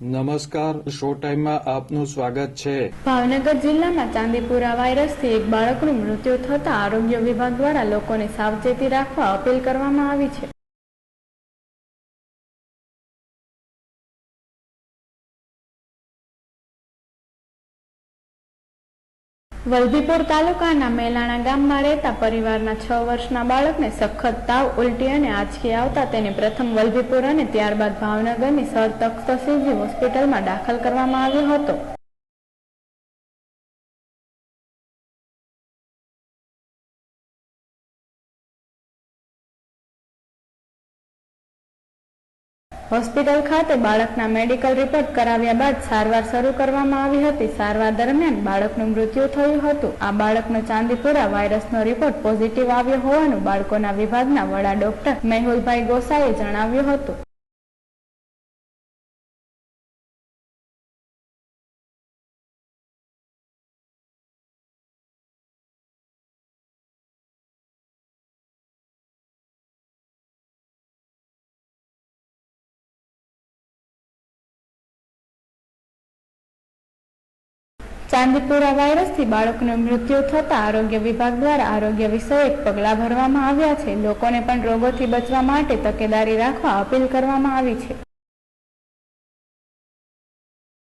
નમસ્કાર, શો ટાઈમમાં આપનું સ્વાગત છે। ભાવનગર જિલ્લામાં ચાંદીપુરા વાયરસથી એક બાળકનું મૃત્યુ થતાં આરોગ્ય વિભાગ દ્વારા લોકોને સાવચેતી રાખવા અપીલ કરવામાં આવી છે। વલભીપુર તાલુકાના મેલાણા ગામમાં રહેતા પરિવારના 6 વર્ષના બાળકને સખત તાવ, ઉલટી અને આંચકી આવતા તેને પ્રથમ વલભીપુર અને ત્યારબાદ ભાવનગરની સર તખ્તસિંહજી હોસ્પિટલમાં દાખલ કરવામાં આવ્યો હતો। હોસ્પિટલ ખાતે બાળકના મેડિકલ રિપોર્ટ કરાવ્યા બાદ સારવાર શરૂ કરવામાં આવી હતી। સારવાર દરમિયાન બાળકનું મૃત્યુ થયું હતું। આ બાળકનો ચાંદીપુરા વાયરસનો રિપોર્ટ પોઝિટિવ આવ્યો હોવાનું બાળકોના વિભાગના વડા ડોક્ટર મેહુલભાઈ ગોસાઈએ જણાવ્યું હતું। ચાંદીપુરા વાયરસથી બાળકનું મૃત્યુ થતાં આરોગ્ય વિભાગ દ્વારા આરોગ્ય વિષયક પગલાં ભરવામાં આવ્યા છે। લોકોને પણ રોગોથી બચવા માટે તકેદારી રાખવા અપીલ કરવામાં આવી છે।